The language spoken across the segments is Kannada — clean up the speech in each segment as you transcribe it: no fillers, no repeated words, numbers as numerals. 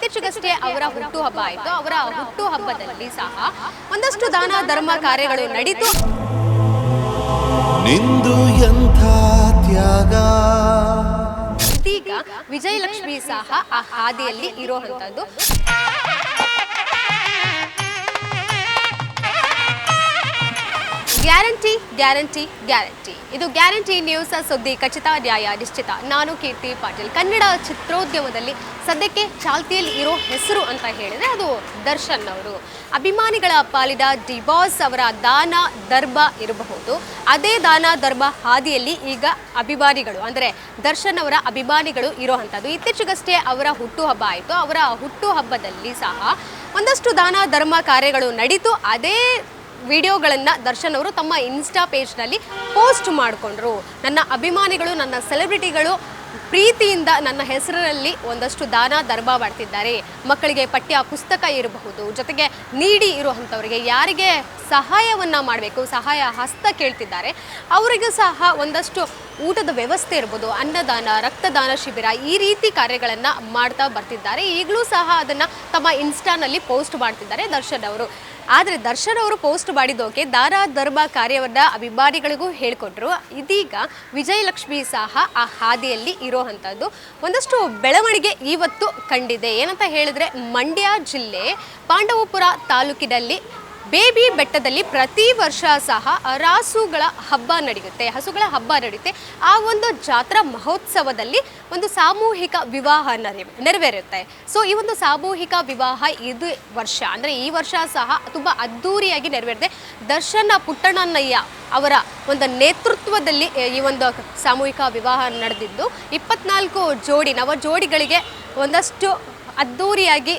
ಇತ್ತೀಚೆಗಷ್ಟೇ ಅವರ ಹುಟ್ಟುಹಬ್ಬ ಆಯಿತು. ಅವರ ಹುಟ್ಟುಹಬ್ಬದಲ್ಲಿ ಸಹ ಒಂದಷ್ಟು ದಾನ ಧರ್ಮ ಕಾರ್ಯಗಳು ನಡೀತು. ನಿಂದು ಎಂಥ ತ್ಯಾಗ. ಇದೀಗ ವಿಜಯಲಕ್ಷ್ಮಿ ಸಹ ಆ ಹಾದಿಯಲ್ಲಿ ಇರುವಂತದ್ದು. Guarantee guarantee guarantee. ಇದು ಗ್ಯಾರಂಟಿ ನ್ಯೂಸ್, ಸುದ್ದಿ ಖಚಿತ, ನ್ಯಾಯ ನಿಶ್ಚಿತ. ನಾನು ಕೀರ್ತಿ ಪಾಟೀಲ್. ಕನ್ನಡ ಚಿತ್ರೋದ್ಯಮದಲ್ಲಿ ಸದ್ಯಕ್ಕೆ ಚಾಲ್ತಿಯಲ್ಲಿ ಇರೋ ಹೆಸರು ಅಂತ ಹೇಳಿದ್ರೆ ಅದು ದರ್ಶನ್ ಅವರು. ಅಭಿಮಾನಿಗಳ ಪಾಲಿದ ಡಿ ಬಾಸ್ ಅವರ ದಾನ ಧರ್ಮ ಇರಬಹುದು. ಅದೇ ದಾನ ಧರ್ಮ ಹಾದಿಯಲ್ಲಿ ಈಗ ಅಭಿಮಾನಿಗಳು ಅಂದರೆ ದರ್ಶನ್ ಅವರ ಅಭಿಮಾನಿಗಳು ಇರೋವಂಥದ್ದು. ಇತ್ತೀಚೆಗಷ್ಟೇ ಅವರ ಹುಟ್ಟುಹಬ್ಬ ಆಯಿತು. ಅವರ ಹುಟ್ಟುಹಬ್ಬದಲ್ಲಿ ಸಹ ಒಂದಷ್ಟು ದಾನ ಧರ್ಮ ಕಾರ್ಯಗಳು ನಡೀತು. ಅದೇ ವಿಡಿಯೋಗಳನ್ನು ದರ್ಶನ್ ಅವರು ತಮ್ಮ ಇನ್ಸ್ಟಾ ಪೇಜ್ನಲ್ಲಿ ಪೋಸ್ಟ್ ಮಾಡಿಕೊಂಡ್ರು. ನನ್ನ ಅಭಿಮಾನಿಗಳು, ನನ್ನ ಸೆಲೆಬ್ರಿಟಿಗಳು ಪ್ರೀತಿಯಿಂದ ನನ್ನ ಹೆಸರಿನಲ್ಲಿ ಒಂದಷ್ಟು ದಾನ ಧರ್ಮ ಮಾಡ್ತಿದ್ದಾರೆ. ಮಕ್ಕಳಿಗೆ ಪಠ್ಯ ಪುಸ್ತಕ ಇರಬಹುದು, ಜೊತೆಗೆ ನೀಡಿ ಇರುವಂಥವರಿಗೆ ಯಾರಿಗೆ ಸಹಾಯವನ್ನು ಮಾಡಬೇಕು, ಸಹಾಯ ಹಸ್ತ ಕೇಳ್ತಿದ್ದಾರೆ ಅವರಿಗೂ ಸಹ ಒಂದಷ್ಟು ಊಟದ ವ್ಯವಸ್ಥೆ ಇರ್ಬೋದು, ಅನ್ನದಾನ, ರಕ್ತದಾನ ಶಿಬಿರ, ಈ ರೀತಿ ಕಾರ್ಯಗಳನ್ನು ಮಾಡ್ತಾ ಬರ್ತಿದ್ದಾರೆ. ಈಗಲೂ ಸಹ ಅದನ್ನು ತಮ್ಮ ಇನ್ಸ್ಟಾನಲ್ಲಿ ಪೋಸ್ಟ್ ಮಾಡ್ತಿದ್ದಾರೆ ದರ್ಶನ್ ಅವರು. ಆದರೆ ದರ್ಶನ್ ಅವರು ಪೋಸ್ಟ್ ಮಾಡಿದ್ದೋಕೆ ದಾನ ಧರ್ಮ ಕಾರ್ಯವನ್ನು ಅಭಿಮಾನಿಗಳಿಗೂ ಹೇಳಿಕೊಟ್ರು. ಇದೀಗ ವಿಜಯಲಕ್ಷ್ಮಿ ಸಹ ಆ ಹಾದಿಯಲ್ಲಿ ಇರೋವಂಥದ್ದು ಒಂದಷ್ಟು ಬೆಳವಣಿಗೆ ಇವತ್ತು ಕಂಡಿದೆ. ಏನಂತ ಹೇಳಿದ್ರೆ, ಮಂಡ್ಯ ಜಿಲ್ಲೆ ಪಾಂಡವಪುರ ತಾಲೂಕಿನಲ್ಲಿ ಬೇಬಿ ಬೆಟ್ಟದಲ್ಲಿ ಪ್ರತಿ ವರ್ಷ ಸಹ ರಾಸುಗಳ ಹಬ್ಬ ನಡೆಯುತ್ತೆ, ಹಸುಗಳ ಹಬ್ಬ ನಡೆಯುತ್ತೆ. ಆ ಒಂದು ಜಾತ್ರಾ ಮಹೋತ್ಸವದಲ್ಲಿ ಒಂದು ಸಾಮೂಹಿಕ ವಿವಾಹ ನೆರವೇರುತ್ತೆ. ಸೊ ಈ ಒಂದು ಸಾಮೂಹಿಕ ವಿವಾಹ ಇದು ವರ್ಷ ಅಂದರೆ ಈ ವರ್ಷ ಸಹ ತುಂಬ ಅದ್ಧೂರಿಯಾಗಿ ನೆರವೇರಿದೆ. ದರ್ಶನ್ ಪುಟ್ಟಣ್ಣಯ್ಯ ಅವರ ಒಂದು ನೇತೃತ್ವದಲ್ಲಿ ಈ ಒಂದು ಸಾಮೂಹಿಕ ವಿವಾಹ ನಡೆದಿದ್ದು 24 ಜೋಡಿ ನವ ಜೋಡಿಗಳಿಗೆ ಒಂದಷ್ಟು ಅದ್ಧೂರಿಯಾಗಿ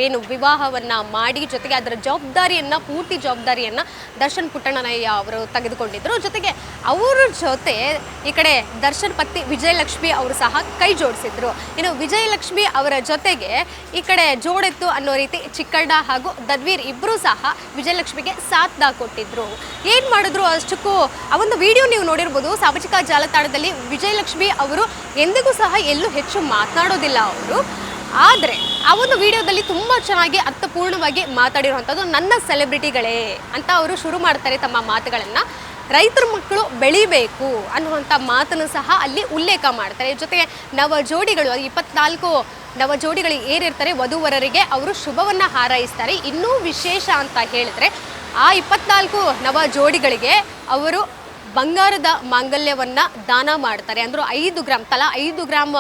ಏನು ವಿವಾಹವನ್ನು ಮಾಡಿ, ಜೊತೆಗೆ ಅದರ ಜವಾಬ್ದಾರಿಯನ್ನು, ಪೂರ್ತಿ ಜವಾಬ್ದಾರಿಯನ್ನು ದರ್ಶನ್ ಪುಟ್ಟಣ್ಣಯ್ಯ ಅವರು ತೆಗೆದುಕೊಂಡಿದ್ದರು. ಜೊತೆಗೆ ಅವರ ಜೊತೆ ಈ ಕಡೆ ದರ್ಶನ್ ಪತ್ನಿ ವಿಜಯಲಕ್ಷ್ಮಿ ಅವರು ಸಹ ಕೈ ಜೋಡಿಸಿದ್ರು. ಇನ್ನು ವಿಜಯಲಕ್ಷ್ಮಿ ಅವರ ಜೊತೆಗೆ ಈ ಕಡೆ ಜೋಡೆತ್ತು ಅನ್ನೋ ರೀತಿ ಚಿಕ್ಕಣ್ಣ ಹಾಗೂ ಧನ್ವೀರ್ ಇಬ್ಬರೂ ಸಹ ವಿಜಯಲಕ್ಷ್ಮಿಗೆ ಸಾಥ್ನ ಕೊಟ್ಟಿದ್ರು. ಏನು ಮಾಡಿದ್ರು ಅಷ್ಟಕ್ಕೂ ಆ ಒಂದು ವಿಡಿಯೋ ನೀವು ನೋಡಿರ್ಬೋದು ಸಾಮಾಜಿಕ ಜಾಲತಾಣದಲ್ಲಿ. ವಿಜಯಲಕ್ಷ್ಮಿ ಅವರು ಎಂದಿಗೂ ಸಹ ಎಲ್ಲೂ ಹೆಚ್ಚು ಮಾತನಾಡೋದಿಲ್ಲ ಅವರು. ಆದರೆ ಆ ಒಂದು ವಿಡಿಯೋದಲ್ಲಿ ತುಂಬ ಚೆನ್ನಾಗಿ ಅರ್ಥಪೂರ್ಣವಾಗಿ ಮಾತಾಡಿರುವಂಥದ್ದು ನನ್ನ ಸೆಲೆಬ್ರಿಟಿಗಳೇ ಅಂತ ಅವರು ಶುರು ಮಾಡ್ತಾರೆ ತಮ್ಮ ಮಾತುಗಳನ್ನು. ರೈತರ ಮಕ್ಕಳು ಬೆಳಿಬೇಕು ಅನ್ನುವಂಥ ಮಾತನ್ನು ಸಹ ಅಲ್ಲಿ ಉಲ್ಲೇಖ ಮಾಡ್ತಾರೆ. ಜೊತೆಗೆ ನವ ಜೋಡಿಗಳು 24 ನವ ಜೋಡಿಗಳು ಏನಿರ್ತಾರೆ ವಧುವರರಿಗೆ ಅವರು ಶುಭವನ್ನು ಹಾರೈಸ್ತಾರೆ. ಇನ್ನೂ ವಿಶೇಷ ಅಂತ ಹೇಳಿದ್ರೆ ಆ 24 ನವ ಜೋಡಿಗಳಿಗೆ ಅವರು ಬಂಗಾರದ ಮಾಂಗಲ್ಯವನ್ನು ದಾನ ಮಾಡ್ತಾರೆ. ಅಂದರೂ 5 ಗ್ರಾಮ್ ತಲಾ 5 ಗ್ರಾಮ್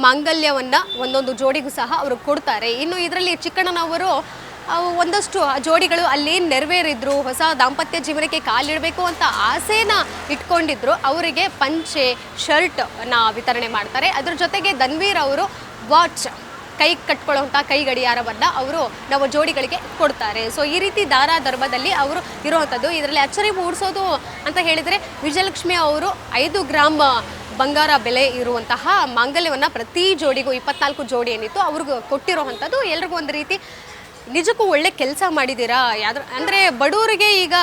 ಮಾಂಗಲ್ಯವನ್ನು ಒಂದೊಂದು ಜೋಡಿಗೂ ಸಹ ಅವರು ಕೊಡ್ತಾರೆ. ಇನ್ನು ಇದರಲ್ಲಿ ಚಿಕ್ಕಣ್ಣನವರು ಒಂದಷ್ಟು ಜೋಡಿಗಳು ಅಲ್ಲಿ ನೆರವೇರಿದ್ರು, ಹೊಸ ದಾಂಪತ್ಯ ಜೀವನಕ್ಕೆ ಕಾಲಿಡಬೇಕು ಅಂತ ಆಸೆನ ಇಟ್ಕೊಂಡಿದ್ರು. ಅವರಿಗೆ ಪಂಚೆ ಶರ್ಟ್ನ ವಿತರಣೆ ಮಾಡ್ತಾರೆ. ಅದ್ರ ಜೊತೆಗೆ ಧನ್ವೀರ್ ಅವರು ವಾಚ್, ಕೈ ಕಟ್ಕೊಳ್ಳುವಂಥ ಕೈ ಗಡಿಯಾರವನ್ನು ಅವರು ನವ ಜೋಡಿಗಳಿಗೆ ಕೊಡ್ತಾರೆ. ಸೊ ಈ ರೀತಿ ದಾನ ಧರ್ಮದಲ್ಲಿ ಅವರು ಇರುವಂಥದ್ದು. ಇದರಲ್ಲಿ ಅಚ್ಚರಿ ಮೂಡಿಸೋದು ಅಂತ ಹೇಳಿದರೆ ವಿಜಯಲಕ್ಷ್ಮಿ ಅವರು 5 ಗ್ರಾಮ್ ಬಂಗಾರ ಬೆಲೆ ಇರುವಂತಹ ಮಾಂಗಲ್ಯವನ್ನು ಪ್ರತಿ ಜೋಡಿಗೂ 24 ಜೋಡಿ ಏನಿತ್ತು ಅವ್ರಿಗೂ ಕೊಟ್ಟಿರೋವಂಥದ್ದು. ಎಲ್ರಿಗೂ ಒಂದು ರೀತಿ ನಿಜಕ್ಕೂ ಒಳ್ಳೆ ಕೆಲಸ ಮಾಡಿದ್ದೀರಾ. ಅಂದರೆ ಬಡವರಿಗೆ ಈಗ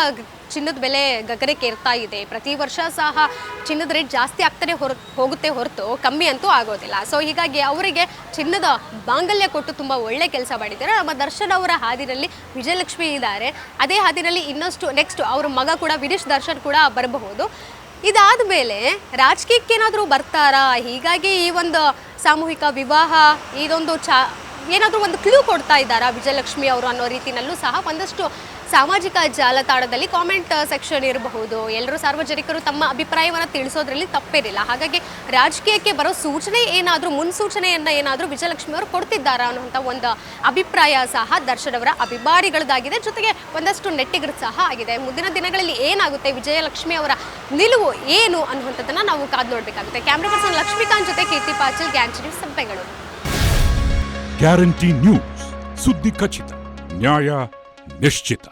ಚಿನ್ನದ ಬೆಲೆ ಗಗನಕ್ಕೆ ಏರ್ತಾ ಇದೆ. ಪ್ರತಿ ವರ್ಷ ಸಹ ಚಿನ್ನದ ರೇಟ್ ಜಾಸ್ತಿ ಆಗ್ತಾನೆ ಹೋಗುತ್ತೆ ಹೊರತು ಕಮ್ಮಿ ಅಂತೂ ಆಗೋದಿಲ್ಲ. ಸೊ ಹೀಗಾಗಿ ಅವರಿಗೆ ಚಿನ್ನದ ಮಾಂಗಲ್ಯ ಕೊಟ್ಟು ತುಂಬ ಒಳ್ಳೆ ಕೆಲಸ ಮಾಡಿದ್ದಾರೆ. ನಮ್ಮ ದರ್ಶನ್ ಅವರ ಹಾದಿನಲ್ಲಿ ವಿಜಯಲಕ್ಷ್ಮಿ ಇದ್ದಾರೆ. ಅದೇ ಹಾದಿನಲ್ಲಿ ಇನ್ನಷ್ಟು ನೆಕ್ಸ್ಟ್ ಅವ್ರ ಮಗ ಕೂಡ ವಿನೀಶ್ ದರ್ಶನ್ ಕೂಡ ಬರಬಹುದು. ಇದಾದ ಮೇಲೆ ರಾಜಕೀಯಕ್ಕೇನಾದರೂ ಬರ್ತಾರಾ? ಹೀಗಾಗಿ ಈ ಒಂದು ಸಾಮೂಹಿಕ ವಿವಾಹ ಇದೊಂದು ಏನಾದರೂ ಒಂದು ಕ್ಲೂ ಕೊಡ್ತಾ ಇದ್ದಾರಾ ವಿಜಯಲಕ್ಷ್ಮಿ ಅವರು ಅನ್ನೋ ರೀತಿಯಲ್ಲೂ ಸಹ ಒಂದಷ್ಟು ಸಾಮಾಜಿಕ ಜಾಲತಾಣದಲ್ಲಿ ಕಾಮೆಂಟ್ ಸೆಕ್ಷನ್ ಇರಬಹುದು. ಎಲ್ಲರೂ ಸಾರ್ವಜನಿಕರು ತಮ್ಮ ಅಭಿಪ್ರಾಯವನ್ನು ತಿಳಿಸೋದ್ರಲ್ಲಿ ತಪ್ಪೇನಿಲ್ಲ. ಹಾಗಾಗಿ ರಾಜಕೀಯಕ್ಕೆ ಬರೋ ಸೂಚನೆ ಏನಾದರೂ, ಮುನ್ಸೂಚನೆಯನ್ನು ಏನಾದರೂ ವಿಜಯಲಕ್ಷ್ಮಿ ಅವರು ಕೊಡ್ತಿದ್ದಾರಾ ಅನ್ನುವಂಥ ಒಂದು ಅಭಿಪ್ರಾಯ ಸಹ ದರ್ಶನ್ ಅವರ ಅಭಿಮಾನಿಗಳದ್ದಾಗಿದೆ. ಜೊತೆಗೆ ಒಂದಷ್ಟು ನೆಟ್ಟಿಗರು ಸಹ ಆಗಿದೆ. ಮುಂದಿನ ದಿನಗಳಲ್ಲಿ ಏನಾಗುತ್ತೆ, ವಿಜಯಲಕ್ಷ್ಮಿ ಅವರ ನಿಲುವು ಏನು ಅನ್ನುವಂಥದ್ದನ್ನು ನಾವು ಕಾದು ನೋಡಬೇಕಾಗುತ್ತೆ. ಕ್ಯಾಮ್ರಾ ಪರ್ಸನ್ ಲಕ್ಷ್ಮೀಕಾಂತ್ ಜೊತೆ Keerthi Patil, Guarantee News, Bengaluru. Guarantee News, ಸುದ್ದಿ ಖಚಿತ, ನ್ಯಾಯ ನಿಶ್ಚಿತ.